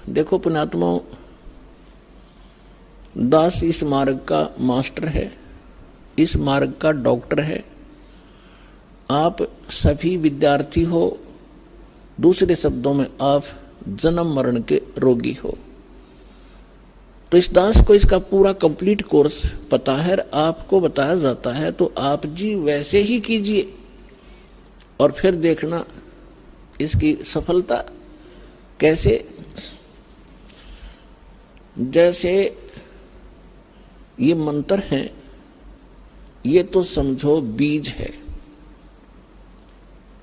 देखो पुण्यात्माओं, दास इस मार्ग का मास्टर है, इस मार्ग का डॉक्टर है। आप सभी विद्यार्थी हो, दूसरे शब्दों में आप जन्म मरण के रोगी हो। तो इस दास को इसका पूरा कंप्लीट कोर्स पता है, आपको बताया जाता है, तो आप जी वैसे ही कीजिए और फिर देखना इसकी सफलता कैसे। जैसे ये मंत्र हैं, ये तो समझो बीज है।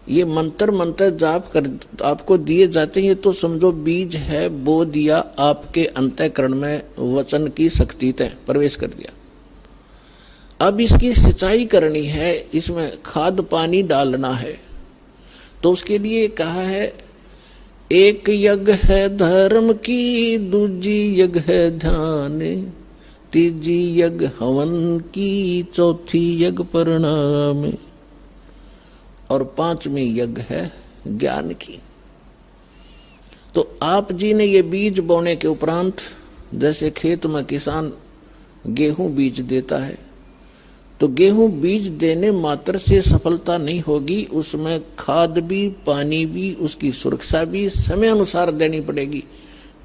ये मंत्र जाप कर आपको दिए जाते हैं, ये तो समझो बीज है, बो दिया आपके अंतःकरण में, वचन की शक्ति तय प्रवेश कर दिया। अब इसकी सिंचाई करनी है, इसमें खाद पानी डालना है। तो उसके लिए कहा है, एक यज्ञ है धर्म की, दूजी यज्ञ है ध्यान, तीजी यज्ञ हवन की, चौथी यज्ञ परिणाम, और पांचवी यज्ञ है ज्ञान की। तो आप जी ने ये बीज बोने के उपरांत, जैसे खेत में किसान गेहूं बीज देता है, तो गेहूं बीज देने मात्र से सफलता नहीं होगी, उसमें खाद भी, पानी भी, उसकी सुरक्षा भी समय अनुसार देनी पड़ेगी।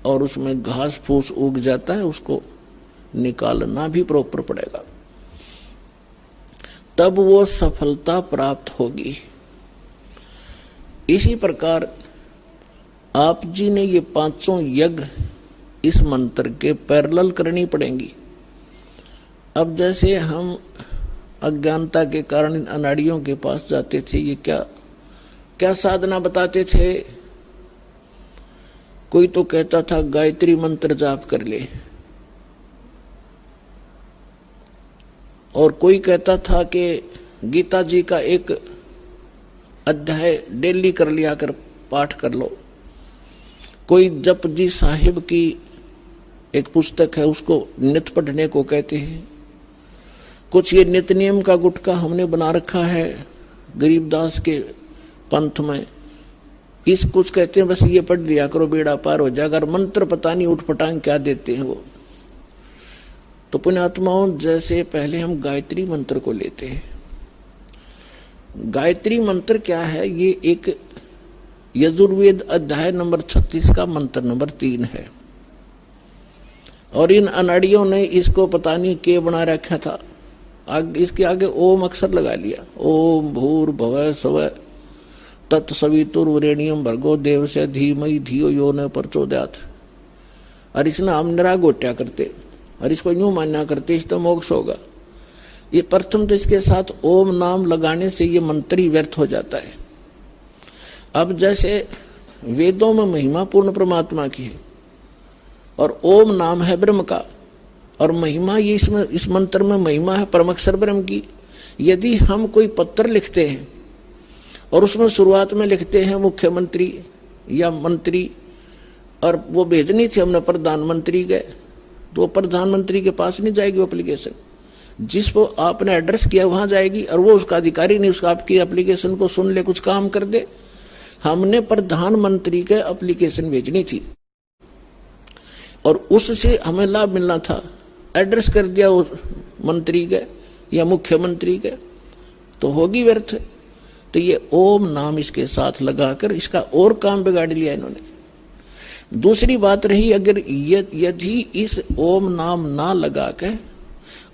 और उसमें घास फूस उग जाता है, उसको निकालना भी प्रॉपर पड़ेगा, तब वो सफलता प्राप्त होगी। इसी प्रकार आप जी ने ये पांचों यज्ञ इस मंत्र के पैरेलल करनी पड़ेंगी। अब जैसे हम अज्ञानता के कारण इन अनाड़ियों के पास जाते थे, ये क्या क्या साधना बताते थे। कोई तो कहता था गायत्री मंत्र जाप कर ले, और कोई कहता था कि गीता जी का एक अध्याय डेली कर लिया कर पाठ कर लो। कोई जप जी साहिब की एक पुस्तक है, उसको नित्य पढ़ने को कहते हैं। कुछ ये नित्य नियम का गुटका हमने बना रखा है गरीबदास के पंथ में, इस कुछ कहते हैं बस ये पढ़ लिया करो बेड़ा पार हो जाएगा। अगर मंत्र पता नहीं उठपटांग क्या देते हैं वो। तो पुण्यात्माओं, जैसे पहले हम गायत्री मंत्र को लेते हैं। गायत्री मंत्र क्या है? ये एक यजुर्वेद अध्याय नंबर 36 का मंत्र नंबर 3 है, और इन अनाड़ियों ने इसको पता नहीं के बना रखा था। इसके आगे ओम अक्षर लगा लिया, ओम भूर भुवः स्वः तत्सवितुर्वरेण्यं भर्गो देवस्य धीमहि धियो यो न प्रचोदयात्। और इसने हम निराग गोट्या करते और इसको यूं मान्या करते इस तो मोक्ष होगा। ये प्रथम तो इसके साथ ओम नाम लगाने से ये मंत्र ही व्यर्थ हो जाता है। अब जैसे वेदों में महिमा पूर्ण परमात्मा की है और ओम नाम है ब्रह्म का, और महिमा ये इसमें इस मंत्र में महिमा है परमक्षर ब्रह्म की। यदि हम कोई पत्र लिखते हैं और उसमें शुरुआत में लिखते हैं मुख्यमंत्री या मंत्री, और वो भेजनी थी हमने प्रधानमंत्री के, तो प्रधानमंत्री के पास नहीं जाएगी वो एप्लीकेशन। जिसको आपने एड्रेस किया वहां जाएगी, और वो उसका अधिकारी नहीं उसका आपकी एप्लीकेशन को सुन ले, कुछ काम कर दे। हमने प्रधानमंत्री के एप्लीकेशन भेजनी थी और उससे हमें लाभ मिलना था। एड्रेस कर दिया उस मंत्री के या मुख्यमंत्री के, तो होगी व्यर्थ। तो ये ओम नाम इसके साथ लगाकर इसका और काम बिगाड़ लिया इन्होंने। दूसरी बात रही, अगर यदि इस ओम नाम ना लगा के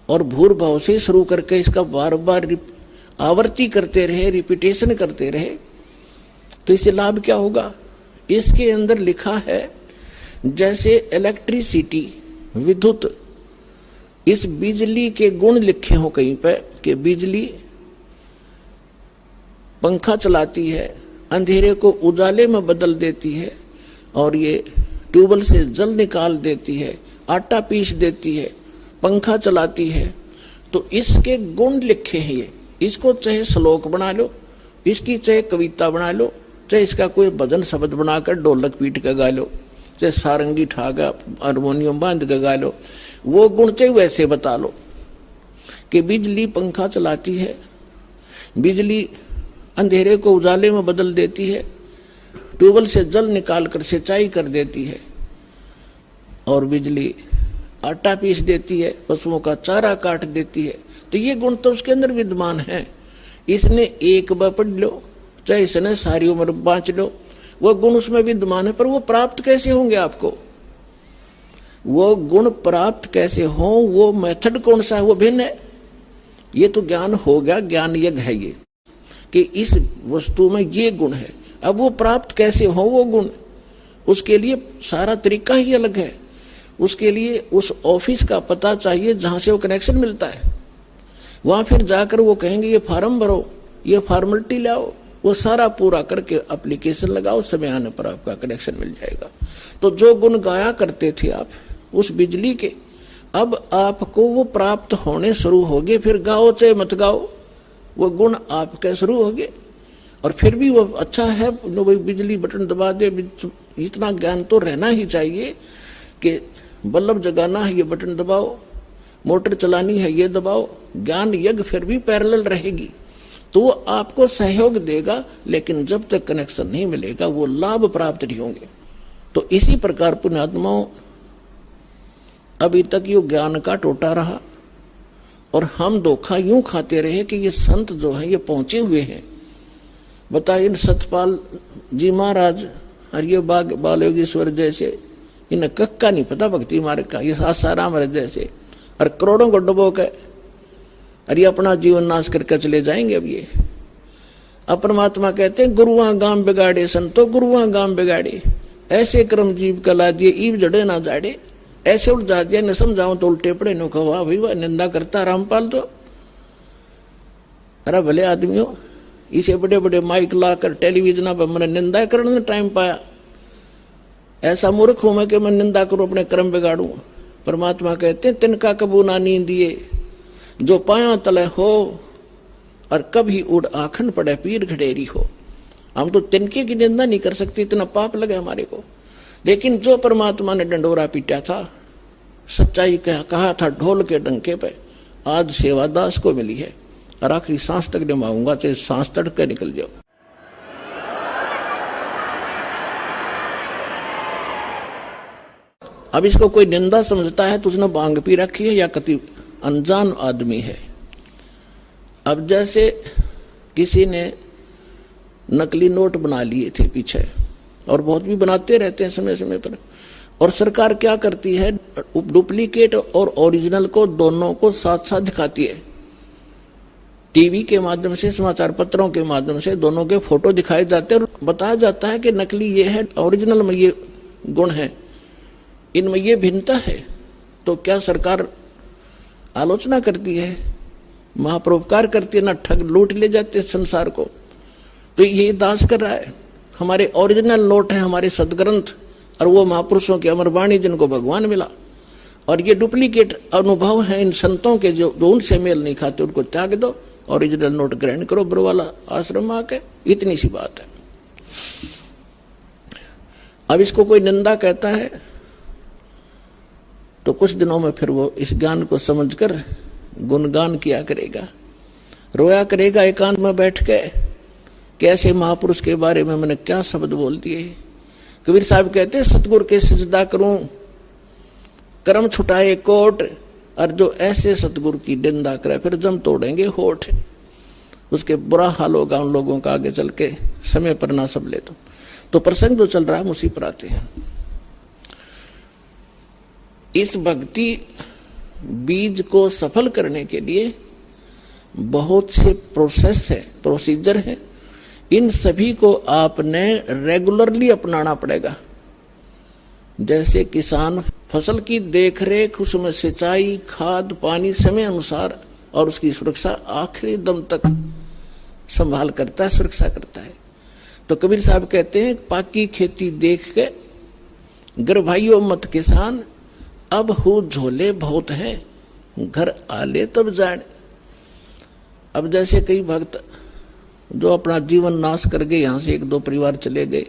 और भूर्भाव से शुरू करके इसका बार बार आवृत्ति करते रहे, रिपीटेशन करते रहे, तो इससे लाभ क्या होगा? इसके अंदर लिखा है जैसे इलेक्ट्रिसिटी विद्युत, इस बिजली के गुण लिखे हो कहीं पे कि बिजली पंखा चलाती है, अंधेरे को उजाले में बदल देती है, और ये ट्यूबवेल से जल निकाल देती है, आटा पीस देती है, पंखा चलाती है। तो इसके गुण लिखे हैं ये। इसको चाहे श्लोक बना लो, इसकी चाहे कविता बना लो, चाहे इसका कोई भजन शब्द बनाकर ढोलक पीट के गा लो, चाहे सारंगी ठागा हारमोनियम बांध के गा लो, वो गुण चाहे वैसे बता लो कि बिजली पंखा चलाती है, बिजली अंधेरे को उजाले में बदल देती है, ट्यूबवेल से जल निकाल कर सिंचाई कर देती है, और बिजली आटा पीस देती है, पशुओं का चारा काट देती है, तो ये गुण तो उसके अंदर विद्यमान है। इसने एक बार पढ़ लो, चाहे इसने सारी उम्र बांच लो, वो गुण उसमें विद्यमान है, पर वो प्राप्त कैसे होंगे आपको? वो गुण प्राप्त कैसे हो, वो मेथड कौन सा है, वो भिन्न है। ये तो ज्ञान हो गया, ज्ञान यज्ञ है ये, कि इस वस्तु में ये गुण है। अब वो प्राप्त कैसे हो वो गुण, उसके लिए सारा तरीका ही अलग है। उसके लिए उस ऑफिस का पता चाहिए जहां से वो कनेक्शन मिलता है। वहां फिर जाकर वो कहेंगे ये फार्म भरो, ये फॉर्मेलिटी लाओ, वो सारा पूरा करके एप्लीकेशन लगाओ, समय आने पर आपका कनेक्शन मिल जाएगा। तो जो गुण गाया करते थे आप उस बिजली के, अब आपको वो प्राप्त होने शुरू हो गए। फिर गाओ चाहे मत गाओ, वो गुण आपके शुरू हो गए। और फिर भी वो अच्छा है, भाई बिजली बटन दबा दे, इतना ज्ञान तो रहना ही चाहिए कि बल्ब जगाना है ये बटन दबाओ, मोटर चलानी है ये दबाओ। ज्ञान यज्ञ फिर भी पैरेलल रहेगी, तो वो आपको सहयोग देगा, लेकिन जब तक कनेक्शन नहीं मिलेगा वो लाभ प्राप्त नहीं होंगे। तो इसी प्रकार पुण्यात्माओं, अभी तक ये ज्ञान का टोटा रहा और हम धोखा यूं खाते रहे कि ये संत जो है ये पहुंचे हुए हैं। बताइए, इन सतपाल जी महाराज और ये बाल योगेश्वर जैसे, इन्हें कक्का नहीं पता भक्ति मार्ग का, ये आसाराम जैसे, और करोड़ों को डुबो के और ये अपना जीवन नाश करके चले जाएंगे। अब ये परमात्मा कहते हैं गुरुआ गाम बिगाड़े संतो गुरुआ गाम बिगाड़े, ऐसे कर्म जीव कला दिए ईव जड़े ना जाड़े। ऐसे उलझा दिया, न समझाओ तो उल्टे पड़े, नो कहा भाई वह निंदा करता रामपाल तो। अरे भले आदमियों, इसे बड़े बड़े माइक लाकर टेलीविजन पर मैंने निंदा करने टाइम पाया। ऐसा मूर्ख हूं मैं कि मैं निंदा करूं, अपने कर्म बिगाड़ू। परमात्मा कहते हैं तिनका कबू ना नींदिए, जो पाया तले हो और कभी उड़ आखंड पड़े पीर घड़ेरी हो। हम तो तिनके की निंदा नहीं कर सकते, इतना पाप लगे हमारे को। लेकिन जो परमात्मा ने डंडोरा पीटा था, सच्चाई कहा था ढोल के डंके पे, आज सेवादास को मिली है। और आखिरी सांस तक निभाऊंगा, चाहे सांस तक के निकल जाओ। अब इसको कोई निंदा समझता है तो उसने भांग पी रखी है या कति अनजान आदमी है। अब जैसे किसी ने नकली नोट बना लिए थे पीछे, और बहुत भी बनाते रहते हैं समय समय पर, और सरकार क्या करती है, डुप्लीकेट और ओरिजिनल को दोनों को साथ साथ दिखाती है। टीवी के माध्यम से, समाचार पत्रों के माध्यम से दोनों के फोटो दिखाए जाते हैं और बताया जाता है कि नकली ये है, ओरिजिनल में ये गुण है, इनमें ये भिन्नता है। तो क्या सरकार आलोचना करती है, महापरोपकार करती है ना, ठग लूट ले जाते हैं संसार को। तो ये दास कर रहा है। हमारे ओरिजिनल नोट है, हमारे सदग्रंथ और वो महापुरुषों की अमरवाणी जिनको भगवान मिला, और ये डुप्लीकेट अनुभव है इन संतों के जो उनसे मेल नहीं खाते, उनको त्याग दो, ओरिजिनल नोट ग्रहण करो ब्रवाला आश्रम आके। इतनी सी बात है। अब इसको कोई निंदा कहता है तो कुछ दिनों में फिर वो इस ज्ञान को समझकर गुणगान किया करेगा, रोया करेगा एकांत में बैठ के, कैसे महापुरुष के बारे में मैंने क्या शब्द बोल दिए। कबीर साहब कहते हैं सतगुरु के सजदा करूं कर्म छुटाए कोट, और जो ऐसे सतगुरु की निंदा करे फिर जम तोड़ेंगे होठ। उसके बुरा हाल होगा उन लोगों का आगे चल के, समय पर ना संभले तो प्रसंग जो चल रहा है उसी पर आते हैं। इस भक्ति बीज को सफल करने के लिए बहुत से प्रोसेस है, प्रोसीजर है। इन सभी को आपने रेगुलरली अपनाना पड़ेगा। जैसे किसान फसल की देखरेख, उसमें सिंचाई, खाद, पानी समय अनुसार और उसकी सुरक्षा आखिरी दम तक संभाल करता है, सुरक्षा करता है। तो कबीर साहब कहते हैं पाकी खेती देख के गर भाइयों मत किसान, अब हो झोले बहुत हैं घर आले तब जान। अब जैसे कई भक्त जो अपना जीवन नाश कर गए, यहां से एक दो परिवार चले गए,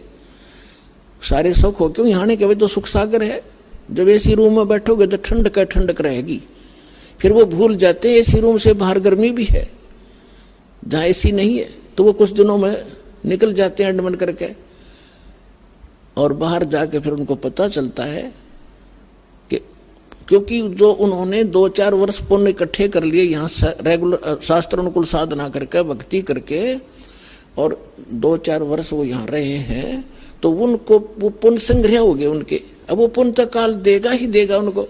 सारे सुख हो क्यों, यहाँ के भाई तो सुख सागर है। जब एसी रूम में बैठोगे तो ठंड का ठंडक रहेगी, फिर वो भूल जाते हैं एसी रूम से बाहर गर्मी भी है। जहाँ एसी नहीं है तो वो कुछ दिनों में निकल जाते हैं एडमिट करके, और बाहर जाके फिर उनको पता चलता है क्योंकि जो उन्होंने 2-4 वर्ष पुण्य इकट्ठे कर लिए यहाँ रेगुलर शास्त्र अनुकूल साधना करके भक्ति करके, और 2-4 वर्ष वो यहाँ रहे हैं, तो उनको वो पुण्य संग्रह हो गए उनके। अब वो पुण्य काल देगा ही देगा उनको।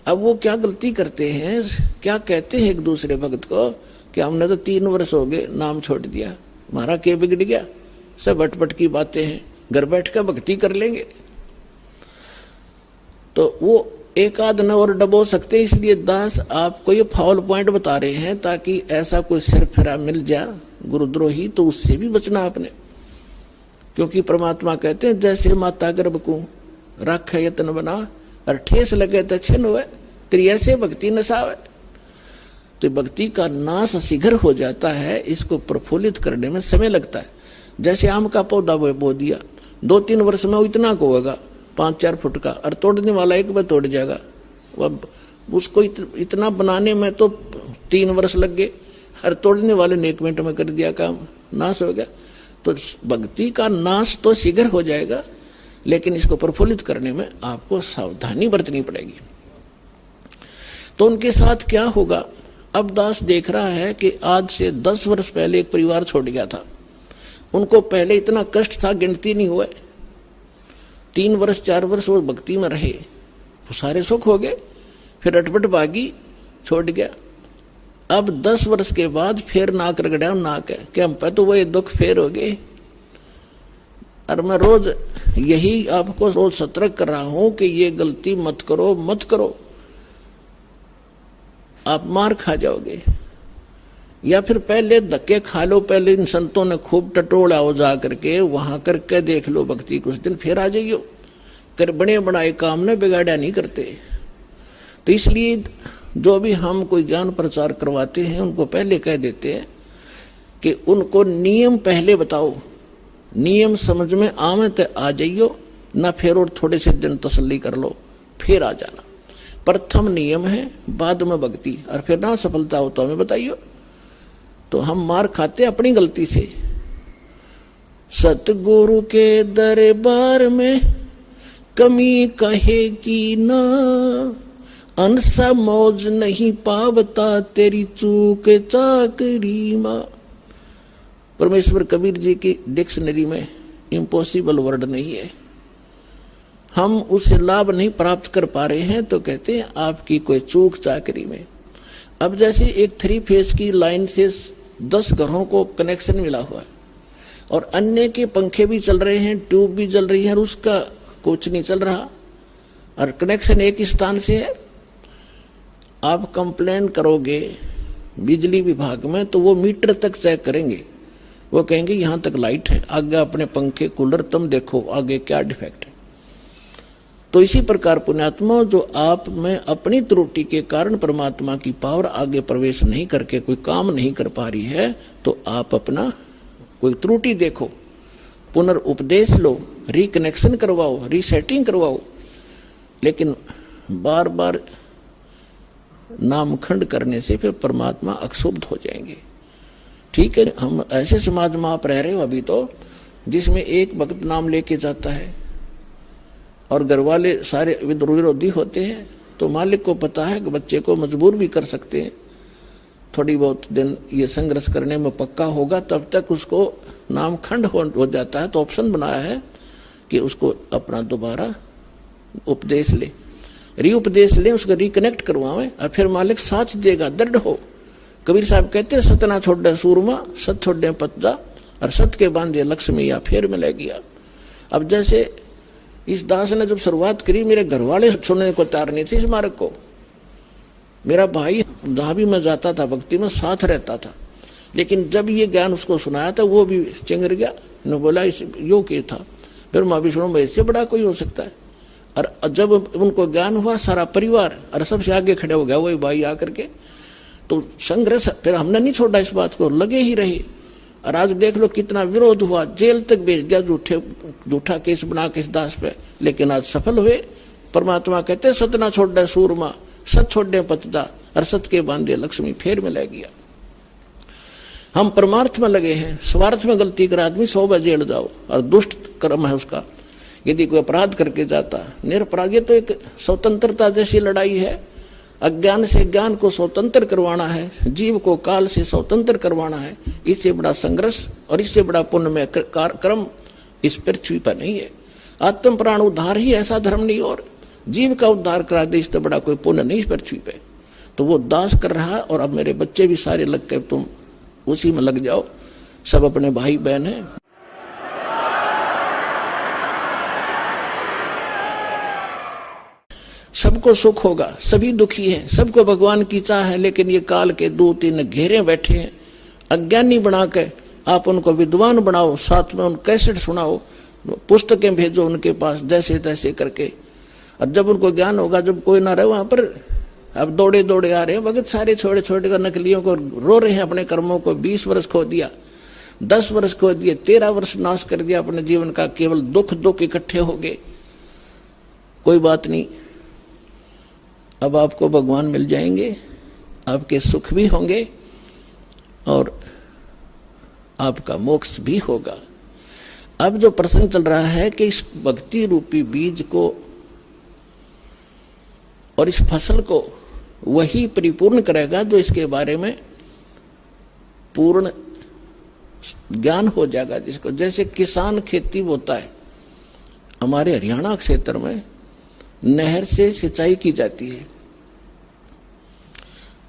अब वो क्या गलती करते हैं, क्या कहते हैं एक दूसरे भक्त को कि हमने तो 3 वर्ष हो गए नाम छोड़ दिया, हमारा क्या बिगड़ गया, सब अटपट की बातें हैं, घर बैठ कर भक्ति कर लेंगे। तो वो एक आध न और डबो सकते, इसलिए दास आपको ये फाउल पॉइंट बता रहे हैं ताकि ऐसा कोई सिर फिरा मिल जाए गुरुद्रोही तो उससे भी बचना आपने। क्योंकि परमात्मा कहते हैं जैसे माता गर्भ को रख यत्न बना और ठेस लगे तो छिन्न हुए, क्रिया से भक्ति नसावे। तो भक्ति का नाश शीघ्र हो जाता है, इसको प्रफुल्लित करने में समय लगता है। जैसे आम का पौधा बो दिया, 2-3 वर्ष में वो इतना को होगा 5-4 फुट का, और तोड़ने वाला एक बार तोड़ जाएगा। वह उसको इतना बनाने में तो 3 वर्ष लग गए, और तोड़ने वाले ने 1 मिनट में कर दिया काम, नाश हो गया। तो भक्ति का नाश तो शीघ्र हो जाएगा, लेकिन इसको प्रफुल्लित करने में आपको सावधानी बरतनी पड़ेगी। तो उनके साथ क्या होगा, अब दास देख रहा है कि आज से 10 वर्ष पहले एक परिवार छोड़ गया था। उनको पहले इतना कष्ट था, गिनती नहीं हुए। 3 वर्ष 4 वर्ष वो भक्ति में रहे, वो सारे सुख हो गए, फिर अटपट भागी छोड़ गया। अब 10 वर्ष के बाद फिर नाक रगड़ा, नाक है कि हम पे तो वही दुख फेर हो गए। और मैं रोज यही आपको रोज सतर्क कर रहा हूं कि ये गलती मत करो, मत करो, आप मार खा जाओगे। या फिर पहले धक्के खा लो, पहले इन संतों ने खूब टटोला हो जा करके, वहां करके देख लो भक्ति, कुछ दिन फिर आ जाइयो। कर बड़े बनाए काम ने बिगाड़ा नहीं करते। तो इसलिए जो भी हम कोई ज्ञान प्रचार करवाते हैं उनको पहले कह देते हैं कि उनको नियम पहले बताओ, नियम समझ में आवे तो आ जाइयो, ना फिर और थोड़े से दिन तसल्ली कर लो फिर आ जाना। प्रथम नियम है, बाद में भक्ति, और फिर ना सफलता हो तो हमें बताइयो। तो हम मार खाते अपनी गलती से। सतगुरु के दरबार में कमी कहेगी ना, अनसा मौज नहीं पावता तेरी चूक चाकरी मां। परमेश्वर कबीर जी की डिक्शनरी में इम्पॉसिबल वर्ड नहीं है। हम उससे लाभ नहीं प्राप्त कर पा रहे हैं तो कहते हैं आपकी कोई चूक चाकरी में। अब जैसे एक 3 फेज की लाइन से 10 घरों को कनेक्शन मिला हुआ है, और अन्य के पंखे भी चल रहे हैं, ट्यूब भी जल रही है, और उसका कुछ नहीं चल रहा, और कनेक्शन एक स्थान से है। आप कंप्लेन करोगे बिजली विभाग में तो वो मीटर तक चेक करेंगे, वो कहेंगे यहां तक लाइट है, आगे अपने पंखे कूलर तुम देखो आगे क्या डिफेक्ट है। तो इसी प्रकार पुण्यात्मा, जो आप में अपनी त्रुटि के कारण परमात्मा की पावर आगे प्रवेश नहीं करके कोई काम नहीं कर पा रही है, तो आप अपना कोई त्रुटि देखो, पुनर्उपदेश लो, रिकनेक्शन करवाओ, रीसेटिंग करवाओ। लेकिन बार बार नामखंड करने से फिर परमात्मा अक्षुब्ध हो जाएंगे। ठीक है, हम ऐसे समाज में आप रह रहे हो अभी तो, जिसमें एक भक्त नाम लेके जाता है और घर वाले सारे विरोधी होते हैं, तो मालिक को पता है कि बच्चे को मजबूर भी कर सकते हैं। थोड़ी बहुत दिन ये संघर्ष करने में पक्का होगा, तब तक उसको नामखंड हो जाता है। तो ऑप्शन बनाया है कि उसको अपना दोबारा उपदेश ले, रीउपदेश ले, उसको रिकनेक्ट करवावे, और फिर मालिक साथ देगा, दृढ़ हो। कबीर साहब कहते हैं सतना छोड़े सूरमा, सत छोड़े पतजा, और सत के बांधे लक्ष्मी या फिर मिले गया। अब जैसे इस दास ने जब शुरुआत करी, मेरे घर वाले सुनने को तैयार नहीं थे इस मार्ग को। मेरा भाई जहां भी मैं जाता था भक्ति में साथ रहता था, लेकिन जब ये ज्ञान उसको सुनाया था वो भी चिंगर गया, ने बोला इस योग ये था। फिर मैं भी सुनो इससे बड़ा कोई हो सकता है। और जब उनको ज्ञान हुआ, सारा परिवार और सबसे आगे खड़े हो गया वही भाई आकर के। तो संघर्ष फिर हमने नहीं छोड़ा, इस बात को लगे ही रहे। और आज देख लो कितना विरोध हुआ, जेल तक भेज दिया झूठा केस बना के इस दास पे, लेकिन आज सफल हुए। परमात्मा कहते सतना छोड़े सूरमा, सत छोड़े पतदा, और सत के बांधे लक्ष्मी फिर मिले गया। हम परमार्थ में लगे हैं, स्वार्थ में गलती कर आदमी 100 बार जेल जाओ, और दुष्ट कर्म है उसका। यदि कोई अपराध करके जाता, निरपराध, ये तो एक स्वतंत्रता जैसी लड़ाई है। अज्ञान से ज्ञान को स्वतंत्र करवाना है, जीव को काल से स्वतंत्र करवाना है। इससे बड़ा संघर्ष और इससे बड़ा पुण्यमय कर्म इस पृथ्वी पर नहीं है। आत्म प्राण उद्धार ही ऐसा धर्म नहीं, और जीव का उद्धार करा दे इससे बड़ा कोई पुण्य नहीं इस पृथ्वी पे। तो वो दास कर रहा है, और अब मेरे बच्चे भी सारे लग कर तुम उसी में लग जाओ, सब अपने भाई बहन हैं। सबको सुख होगा, सभी दुखी हैं, सबको भगवान की चाह है, लेकिन ये काल के 2-3 घेरे बैठे हैं। अज्ञानी बना के आप उनको विद्वान बनाओ, साथ में उन कैसेट सुनाओ, पुस्तकें भेजो उनके पास, जैसे तैसे करके। और जब उनको ज्ञान होगा, जब कोई ना रहे वहां पर, अब दौड़े दौड़े आ रहे हैं भगत सारे, छोटे छोटे का नकलियों को रो रहे हैं अपने कर्मों को। 20 वर्ष खो दिया, 10 वर्ष खो दिए, 13 वर्ष नाश कर दिया अपने जीवन का, केवल दुख इकट्ठे हो गए। कोई बात नहीं, अब आपको भगवान मिल जाएंगे, आपके सुख भी होंगे और आपका मोक्ष भी होगा। अब जो प्रसंग चल रहा है कि इस भक्ति रूपी बीज को और इस फसल को वही परिपूर्ण करेगा जो इसके बारे में पूर्ण ज्ञान हो जाएगा जिसको। जैसे किसान खेती बोता है, हमारे हरियाणा क्षेत्र में नहर से सिंचाई की जाती है,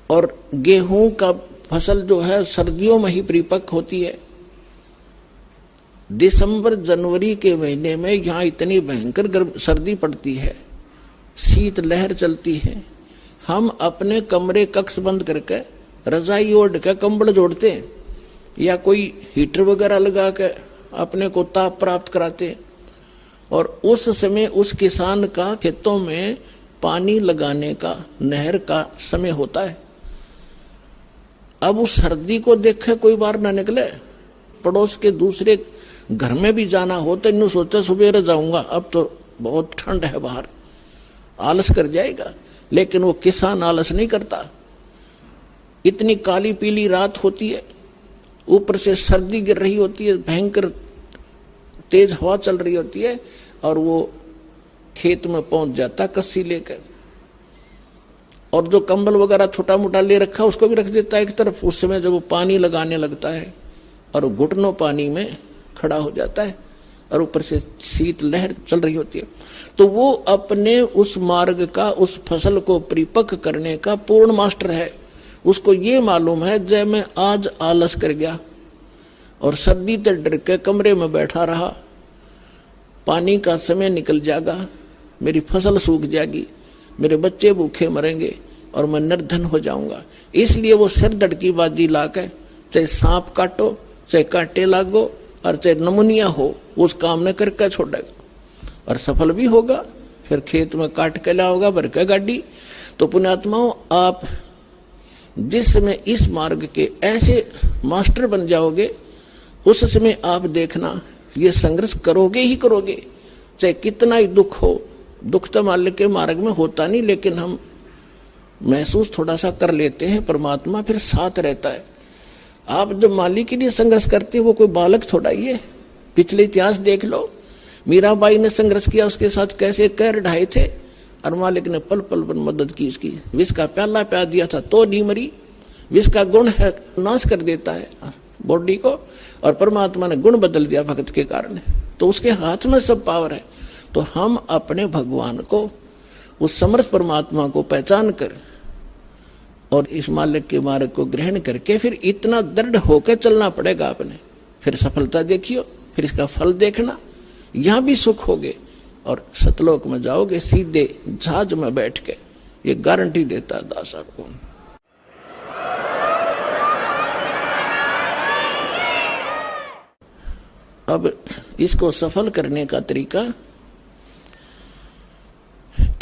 और गेहूं का फसल जो है सर्दियों में ही परिपक्व होती है। दिसंबर जनवरी के महीने में यहाँ इतनी भयंकर गर्म सर्दी पड़ती है, शीत लहर चलती है। हम अपने कमरे कक्ष बंद करके रजाई ओढ़ के कंबल जोड़ते हैं, या कोई हीटर वगैरह लगा के अपने को ताप प्राप्त कराते। और उस समय उस किसान का खेतों में पानी लगाने का नहर का समय होता है। अब उस सर्दी को देखे कोई बाहर ना निकले, पड़ोस के दूसरे घर में भी जाना हो तो इन्हों सोचा सुबह जाऊंगा, अब तो बहुत ठंड है बाहर, आलस कर जाएगा। लेकिन वो किसान आलस नहीं करता। इतनी काली पीली रात होती है, ऊपर से सर्दी गिर रही होती है, भयंकर तेज हवा चल रही होती है, और वो खेत में पहुंच जाता कस्सी लेकर, और जो कंबल वगैरह छोटा मोटा ले रखा उसको भी रख देता है एक तरफ। उस समय जब वो पानी लगाने लगता है और घुटनों पानी में खड़ा हो जाता है, और ऊपर से शीत लहर चल रही होती है, तो वो अपने उस मार्ग का, उस फसल को परिपक्व करने का पूर्ण मास्टर है। उसको ये मालूम है, जब मैं आज आलस कर गया और सर्दी से डर के कमरे में बैठा रहा, पानी का समय निकल जाएगा, मेरी फसल सूख जाएगी, मेरे बच्चे भूखे मरेंगे और मैं निर्धन हो जाऊंगा। इसलिए वो सिर धड़की बाजी लाकर, चाहे सांप काटो, चाहे कांटे लागो, और चाहे नमुनिया हो, उस काम ने करके छोड़ेगा और सफल भी होगा। फिर खेत में काट के लाओगा भर के गाड़ी। तो पुण्यात्माओं, आप जिस समय इस मार्ग के ऐसे मास्टर बन जाओगे, उस समय आप देखना ये संघर्ष करोगे ही करोगे, चाहे कितना ही दुख हो। दुख तो माल्य के मार्ग में होता नहीं, लेकिन हम महसूस थोड़ा सा कर लेते हैं, परमात्मा फिर साथ रहता है। आप जब मालिक के लिए संघर्ष करते हो, वो कोई बालक थोड़ा ही है। पिछले इतिहास देख लो, मीराबाई ने संघर्ष किया, उसके साथ कैसे कैर ढाए थे, और मालिक ने पल पल पर मदद की उसकी। विष का प्याला प्यार दिया था तो नहीं मरी। विष का गुण है, नाश कर देता है बॉडी को, और परमात्मा ने गुण बदल दिया भक्त के कारण। तो उसके हाथ में सब पावर है। तो हम अपने भगवान को, उस समर्थ परमात्मा को पहचान कर और इस मालिक के मार्ग को ग्रहण करके फिर इतना दृढ़ होकर चलना पड़ेगा आपने। फिर सफलता देखियो, फिर इसका फल देखना, यहां भी सुख होगे और सतलोक में जाओगे सीधे जहाज में बैठ के। ये गारंटी देता है दास आपको। अब इसको सफल करने का तरीका,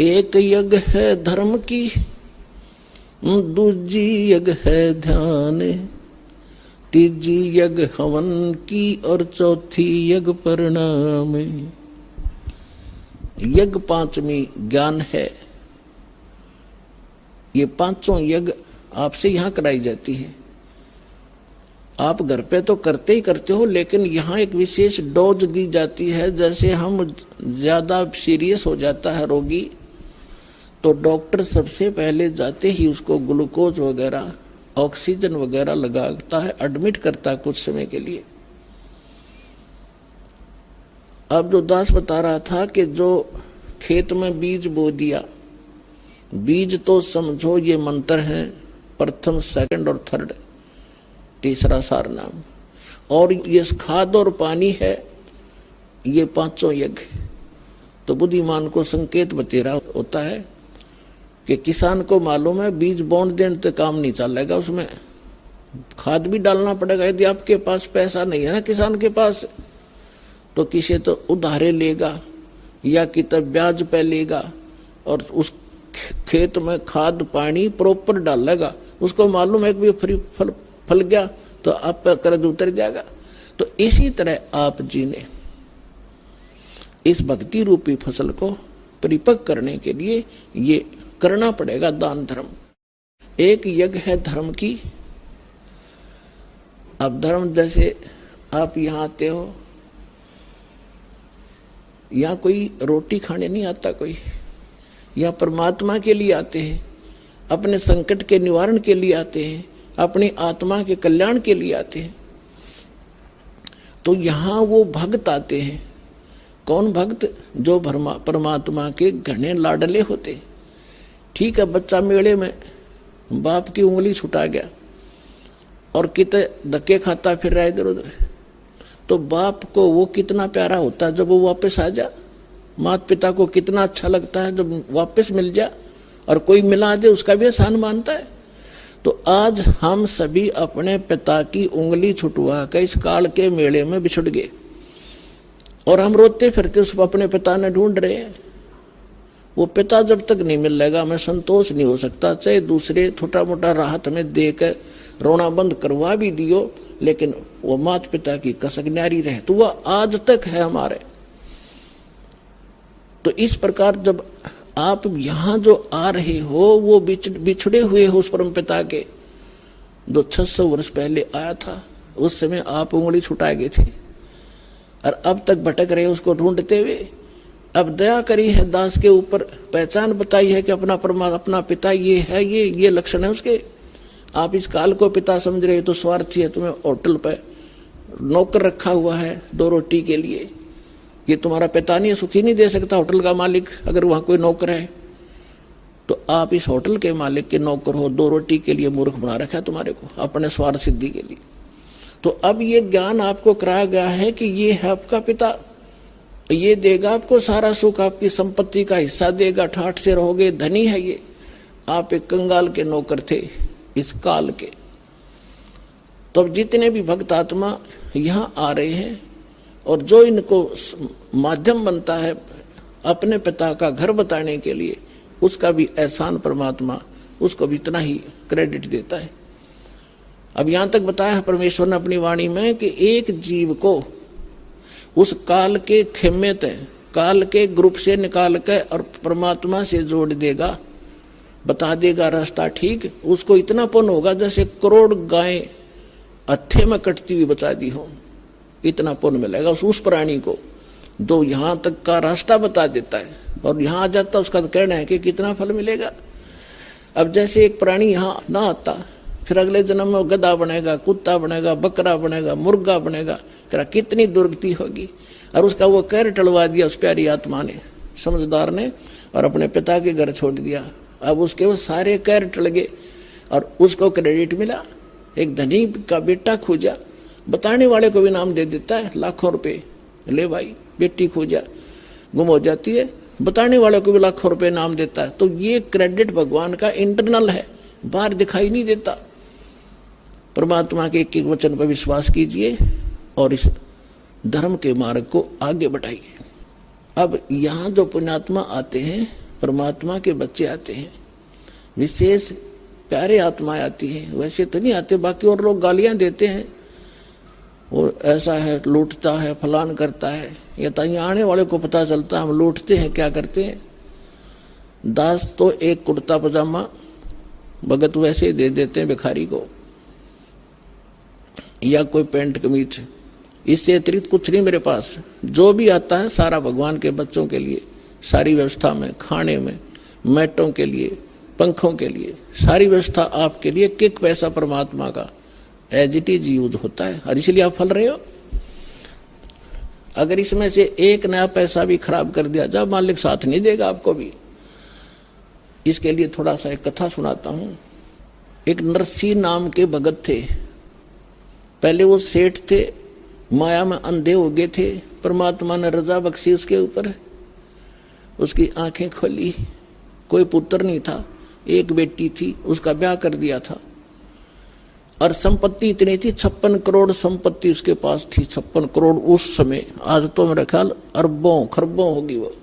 एक यज्ञ है धर्म की, दूजी यज्ञ है ध्यान, तीजी यज्ञ हवन की, और चौथी यज्ञ परिणाम। यज्ञ पांचवी ज्ञान है। ये पांचों यज्ञ आपसे यहां कराई जाती है। आप घर पे तो करते ही करते हो, लेकिन यहाँ एक विशेष डोज दी जाती है। जैसे हम ज्यादा सीरियस हो जाता है रोगी, तो डॉक्टर सबसे पहले जाते ही उसको ग्लूकोज वगैरह, ऑक्सीजन वगैरह लगाता है, एडमिट करता है कुछ समय के लिए। अब जो दास बता रहा था कि जो खेत में बीज बो दिया, बीज तो समझो ये मंत्र है, प्रथम, सेकंड और थर्ड, तीसरा सार नाम, और ये खाद और पानी है, ये पांचों यज्ञ। तो बुद्धिमान को संकेत बतेरा होता है कि किसान को मालूम है बीज बोंड देने तो काम नहीं चलेगा, उसमें खाद भी डालना पड़ेगा। यदि आपके पास पैसा नहीं है ना किसान के पास, तो किसी तो उधारे लेगा या कितना ब्याज पे लेगा और उस खेत में खाद पानी प्रॉपर डालेगा। उसको मालूम है कि फ्री फल गया तो आप पे कर्ज उतर जाएगा। तो इसी तरह आप जी ने इस भक्ति रूपी फसल को परिपक्व करने के लिए ये करना पड़ेगा दान धर्म। एक यज्ञ है धर्म की। अब धर्म जैसे आप यहाँ आते हो, यहाँ कोई रोटी खाने नहीं आता कोई, या परमात्मा के लिए आते हैं, अपने संकट के निवारण के लिए आते हैं, अपनी आत्मा के कल्याण के लिए आते हैं। तो यहाँ वो भक्त आते हैं। कौन भक्त? जो परमात्मा के घने लाडले होते। ठीक है, बच्चा मेले में बाप की उंगली छुटा गया और कितने धक्के खाता फिर रहा इधर उधर, तो बाप को वो कितना प्यारा होता है जब वो वापस आ जा। माता पिता को कितना अच्छा लगता है जब वापस मिल जा, और कोई मिला दे उसका भी एहसान मानता है। तो आज हम सभी अपने पिता की उंगली छुटवा कर इस काल के मेले में बिछुड़ गए, और हम रोते फिरते उस अपने पिता ने ढूंढ रहे हैं। वो पिता जब तक नहीं मिलेगा हमें संतोष नहीं हो सकता। चाहे दूसरे छोटा मोटा राहत में देकर रोना बंद करवा भी दियो, लेकिन वो माता पिता की कसक न्यारी रहे, तो वह आज तक है हमारे। तो इस प्रकार जब आप यहाँ जो आ रहे हो, वो बिछड़े हुए हो उस परम पिता के, जो 600 वर्ष पहले आया था। उस समय आप उंगली छुटाए गए थे और अब तक भटक रहे उसको ढूंढते हुए। अब दया करी है दास के ऊपर, पहचान बताई है कि अपना पिता ये है, ये लक्षण है उसके। आप इस काल को पिता समझ रहे हो तो स्वार्थी है। तुम्हें होटल पे नौकर रखा हुआ है 2 रोटी के लिए, ये तुम्हारा पिता नहीं है, सुखी नहीं दे सकता होटल का मालिक अगर वहां कोई नौकर है। तो आप इस होटल के मालिक के नौकर हो, 2 रोटी के लिए मूर्ख बना रखा है तुम्हारे को, अपने स्वार्थ सिद्धि के लिए। तो अब ये ज्ञान आपको कराया गया है कि ये है आपका पिता, ये देगा आपको सारा सुख, आपकी संपत्ति का हिस्सा देगा, ठाठ से रहोगे, धनी है ये। आप एक कंगाल के नौकर थे इस काल के। तो अब जितने भी भक्त आत्मा यहाँ आ रहे हैं, और जो इनको माध्यम बनता है अपने पिता का घर बताने के लिए, उसका भी एहसान परमात्मा उसको भी इतना ही क्रेडिट देता है। अब यहां तक बताया है परमेश्वर ने अपनी वाणी में कि एक जीव को उस काल के खेमे तय, काल के ग्रुप से निकाल कर और परमात्मा से जोड़ देगा, बता देगा रास्ता ठीक। उसको इतना पुण्य होगा जैसे करोड़ गायें हत्थे में कटती हुई बचा दी हो, इतना पुण्य मिलेगा उस प्राणी को जो यहाँ तक का रास्ता बता देता है। और यहाँ आ जाता उसका तो कहना है कि कितना फल मिलेगा। अब जैसे एक प्राणी यहाँ ना आता, फिर अगले जन्म में गधा बनेगा, कुत्ता बनेगा, बकरा बनेगा, मुर्गा बनेगा, तेरा कितनी दुर्गति होगी। और उसका वो कहर टलवा दिया उस प्यारी आत्मा ने, समझदार ने, और अपने पिता के घर छोड़ दिया। अब उसके वो सारे कहर टल गए और उसको क्रेडिट मिला। एक धनी का बेटा खोजा, बताने वाले को भी नाम दे देता है लाखों रुपए, ले भाई बेटी खोजा, गुम हो जाती है, बताने वाले को भी लाखों रुपए नाम देता है। तो ये क्रेडिट भगवान का इंटरनल है, बाहर दिखाई नहीं देता। परमात्मा के एक एक वचन पर विश्वास कीजिए और इस धर्म के मार्ग को आगे बढ़ाइए। अब यहाँ जो पुण्यात्मा आते हैं, परमात्मा के बच्चे आते हैं, विशेष प्यारे आत्माएं आती हैं, वैसे तो नहीं आते। बाकी और लोग गालियां देते हैं, वो ऐसा है, लूटता है, फलान करता है, या तो यहाँ आने वाले को पता चलता हम लूटते हैं, क्या करते हैं। दास तो एक कुर्ता पजामा भगत वैसे ही दे देते हैं भिखारी को, या कोई पैंट कमीज, इससे अतिरिक्त कुछ नहीं मेरे पास। जो भी आता है सारा भगवान के बच्चों के लिए, सारी व्यवस्था में, खाने में, मैटों के लिए, पंखों के लिए, सारी व्यवस्था आपके लिए। एक पैसा परमात्मा का एज इट इज यूज होता है और इसलिए आप फल रहे हो। अगर इसमें से एक नया पैसा भी खराब कर दिया जाए, मालिक साथ नहीं देगा आपको भी। इसके लिए थोड़ा सा एक कथा सुनाता हूं। एक नरसिंह नाम के भगत थे। पहले वो सेठ थे, माया में अंधे हो गए थे। परमात्मा ने रजा बख्शी उसके ऊपर, उसकी आंखें खोली। कोई पुत्र नहीं था, एक बेटी थी, उसका ब्याह कर दिया था। और संपत्ति इतनी थी, 56 करोड़ संपत्ति उसके पास थी। 56 करोड़ उस समय, आज तो मेरा ख्याल अरबों खरबों होगी वो।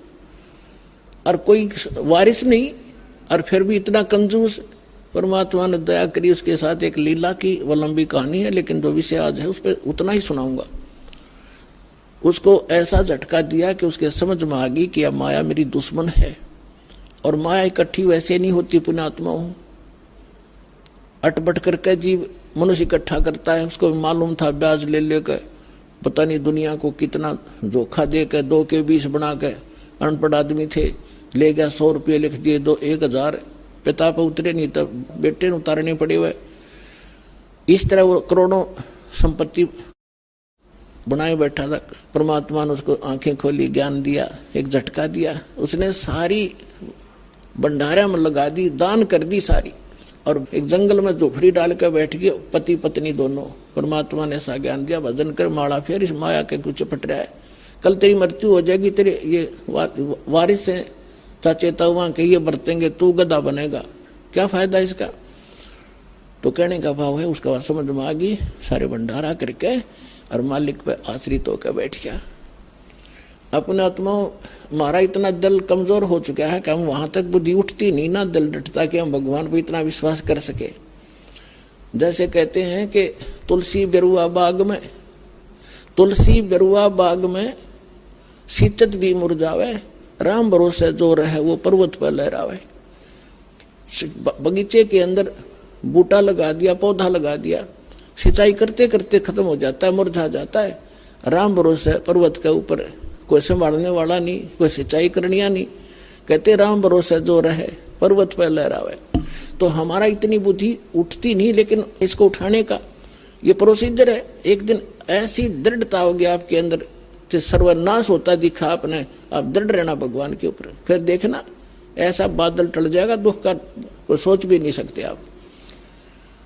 और कोई वारिस नहीं, और फिर भी इतना कंजूस। परमात्मा ने दया करी, उसके साथ एक लीला की, वो लंबी कहानी है, लेकिन जो विषय आज है उस पर उतना ही सुनाऊंगा। उसको ऐसा झटका दिया कि उसके समझ में आ गई कि अब माया मेरी दुश्मन है। और माया इकट्ठी वैसे नहीं होती पुण्यात्मा हूं, अटपट करके जीव मनुष्य इकट्ठा करता है। उसको मालूम था ब्याज ले लेकर पता नहीं दुनिया को कितना धोखा दे के 2 के 20 बना के, अनपढ़ आदमी थे, ले गया 100 रुपये लिख दिए, 1000 पिता पर उतरे नहीं, तब बेटे ने उतारने पड़े हुए। इस तरह वो करोड़ों संपत्ति बनाए बैठा था। परमात्मा ने उसको आंखें खोली, ज्ञान दिया, एक झटका दिया। उसने सारी भंडारा में लगा दी, दान कर दी सारी, और एक जंगल में झोपड़ी डाल कर बैठ गए, पति पत्नी दोनों। परमात्मा ने ऐसा ज्ञान दिया, भजन कर माला फेर, इस माया के कुछ पट रहा है, कल तेरी मृत्यु हो जाएगी, तेरे ये वारिस है चाचे तवा के, ये बरतेंगे, तू गधा बनेगा, क्या फायदा इसका। तो कहने का भाव है, उसका बात समझ में आ गई, सारे भंडारा करके और मालिक पे आश्रित होकर बैठ गया। अपने आत्मा हमारा इतना दिल कमजोर हो चुका है कि हम वहां तक बुद्धि उठती नहीं ना, दिल डटता कि हम भगवान पर इतना विश्वास कर सके। जैसे कहते हैं कि तुलसी बेरुआ बाग में, तुलसी बेरुआ बाग में शीतत भी मुरझावे, राम भरोसे जो रहे वो पर्वत पर लहरावे। बगीचे के अंदर बूटा लगा दिया, पौधा लगा दिया, सिंचाई करते करते खत्म हो जाता है, मुरझा जाता है। राम भरोसे पर्वत के ऊपर कोई संभालने वाला नहीं, कोई सिंचाई करनिया नहीं। कहते राम भरोसे जो रहे पर्वत पर लहरावे। तो हमारा इतनी बुद्धि उठती नहीं, लेकिन इसको उठाने का ये प्रोसीजर है। एक दिन ऐसी दृढ़ता होगी आपके अंदर, सर्वनाश होता दिखा आपने, आप दृढ़ रहना भगवान के ऊपर, फिर देखना ऐसा बादल टल जाएगा, दुख का कोई सोच भी नहीं सकते आप।